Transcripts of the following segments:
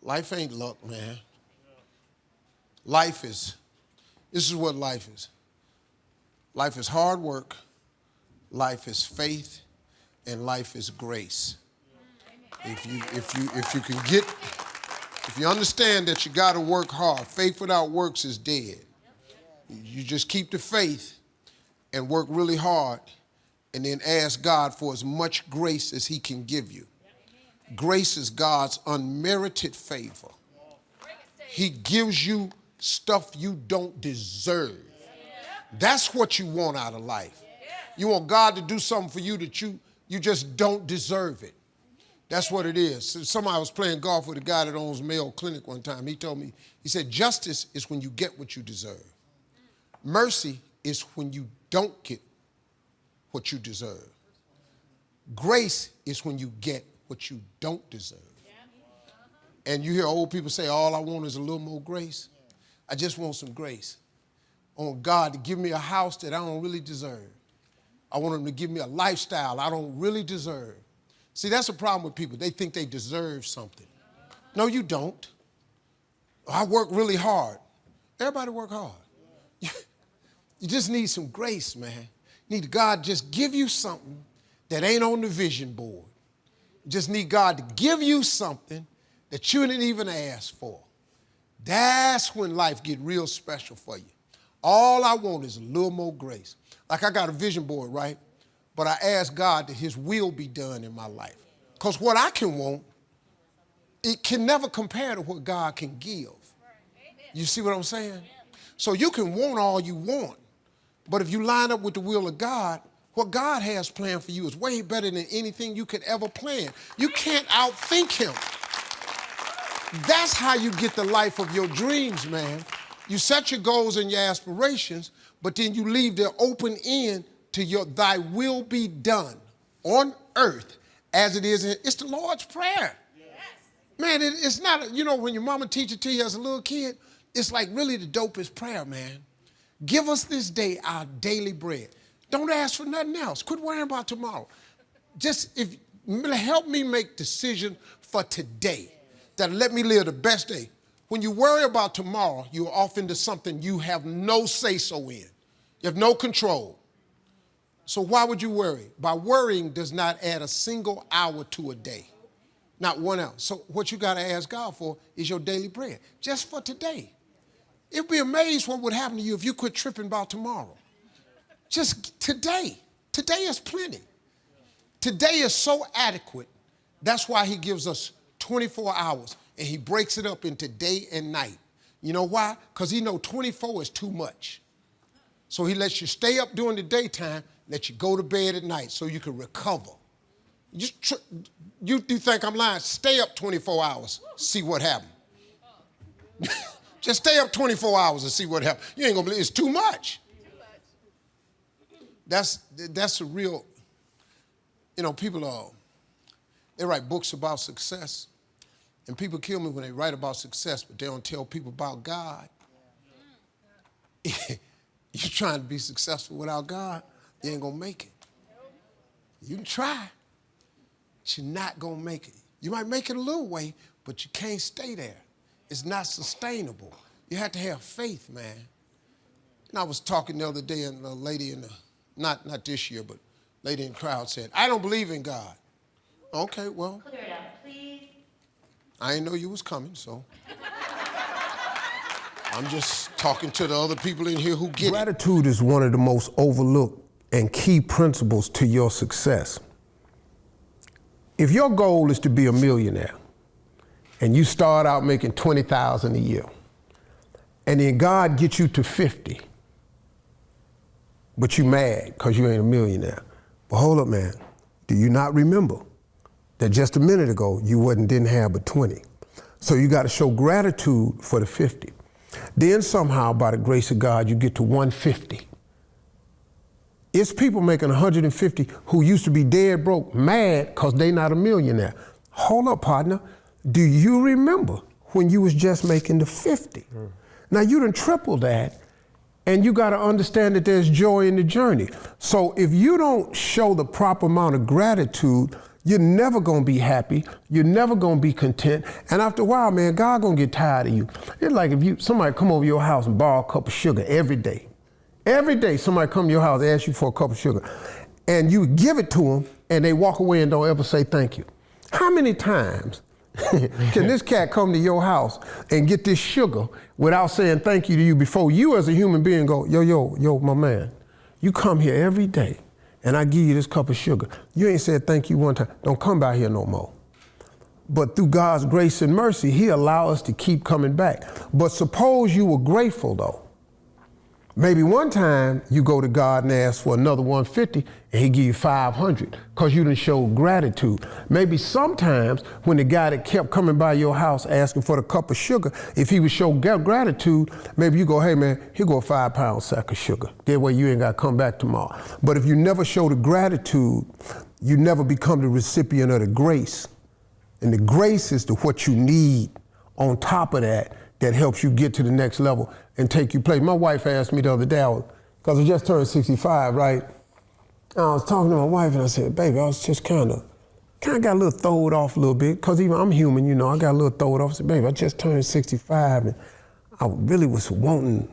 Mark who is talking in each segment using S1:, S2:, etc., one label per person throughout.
S1: Life ain't luck, man. This is what life is. Life is hard work, life is faith, and life is grace. If you understand that you got to work hard, faith without works is dead. You just keep the faith and work really hard and then ask God for as much grace as he can give you. Grace is God's unmerited favor. He gives you stuff you don't deserve. That's what you want out of life. You want God to do something for you that you just don't deserve it. That's what it is. So somebody was playing golf with a guy that owns Mayo Clinic one time. He told me, he said, justice is when you get what you deserve. Mercy is when you don't get what you deserve. Grace is when you get what you don't deserve. And you hear old people say, all I want is a little more grace. I just want some grace. I want God to give me a house that I don't really deserve. I want him to give me a lifestyle I don't really deserve. See, that's a problem with people. They think they deserve something. No, you don't. I work really hard. Everybody work hard. You just need some grace, man. You need God to just give you something that ain't on the vision board. You just need God to give you something that you didn't even ask for. That's when life get real special for you. All I want is a little more grace. Like I got a vision board, right? But I ask God that his will be done in my life. Because what I can want, it can never compare to what God can give. You see what I'm saying? So you can want all you want, but if you line up with the will of God, what God has planned for you is way better than anything you could ever plan. You can't outthink him. That's how you get the life of your dreams, man. You set your goals and your aspirations, but then you leave the open end to your thy will be done on earth as it is in, it's the Lord's Prayer. Yes. Man, it's not, when your mama teach it to you as a little kid, it's like really the dopest prayer, man. Give us this day our daily bread. Don't ask for nothing else. Quit worrying about tomorrow. Just help me make decisions for today that let me live the best day. When you worry about tomorrow, you're off into something you have no say-so in. You have no control. So why would you worry? By worrying does not add a single hour to a day. Not 1 hour. So what you got to ask God for is your daily bread, just for today. You'd be amazed what would happen to you if you quit tripping about tomorrow. Just today. Today is plenty. Today is so adequate. That's why he gives us 24 hours, and he breaks it up into day and night. You know why? Because he knows 24 is too much. So he lets you stay up during the daytime, let you go to bed at night so you can recover. You think I'm lying? Stay up 24 hours, see what happens. Just stay up 24 hours and see what happens. You ain't gonna believe it's too much. That's a real, people they write books about success, and people kill me when they write about success, but they don't tell people about God. You're trying to be successful without God, you ain't gonna make it. You can try, but you're not gonna make it. You might make it a little way, but you can't stay there. It's not sustainable. You have to have faith, man. And I was talking the other day, and a lady not this year, but a lady in the crowd said, I don't believe in God. Okay, well.
S2: Clear it out, please.
S1: I didn't know you was coming, so. I'm just talking to the other people in here who get it. Gratitude is one of the most overlooked and key principles to your success. If your goal is to be a millionaire, and you start out making $20,000 a year, and then God gets you to 50, but you mad because you ain't a millionaire. But hold up, man. Do you not remember that just a minute ago you didn't have but 20? So you got to show gratitude for the 50. Then somehow, by the grace of God, you get to 150. It's people making 150 who used to be dead broke, mad because they not a millionaire. Hold up, partner. Do you remember when you was just making the 50? Now you done triple that, and you got to understand that there's joy in the journey. So if you don't show the proper amount of gratitude,
S2: You're never gonna be happy. You're never gonna be content. And after a while, man, God gonna get tired of you. It's like if somebody come over your house and borrow a cup of sugar every day. Every day somebody come to your house and ask you for a cup of sugar. And you give it to them and they walk away and don't ever say thank you. How many times can this cat come to your house and get this sugar without saying thank you to you before you as a human being go, yo, my man, you come here every day and I give you this cup of sugar. You ain't said thank you one time. Don't come by here no more. But through God's grace and mercy, he allowed us to keep coming back. But suppose you were grateful though. Maybe one time you go to God and ask for another 150 and he give you 500 because you didn't show gratitude. Maybe sometimes when the guy that kept coming by your house asking for the cup of sugar, if he would show gratitude, maybe you go, hey man, here go a 5-pound sack of sugar. That way you ain't got to come back tomorrow. But if you never show the gratitude, you never become the recipient of the grace. And the grace is to what you need on top of that helps you get to the next level and take you place. My wife asked me the other day, because I just turned 65, right? And I was talking to my wife and I said, baby, I was just kind of got a little throwed off a little bit, because even I'm human, you know, I got a little throwed off. I said, baby, I just turned 65 and I really was wanting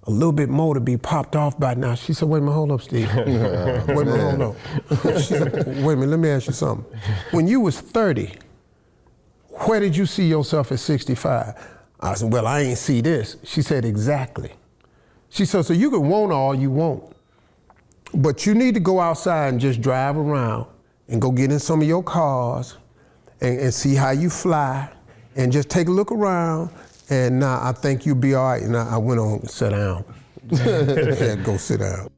S2: a little bit more to be popped off by now. She said, wait a minute, hold up, Steve. Wait a minute, hold up. She said, wait a minute, let me ask you something. When you was 30, where did you see yourself at 65? I said, well, I ain't see this. She said, exactly. She said, so you can want all you want, but you need to go outside and just drive around and go get in some of your cars and see how you fly and just take a look around, and I think you'll be all right. And I went on and sat down. Go sit down.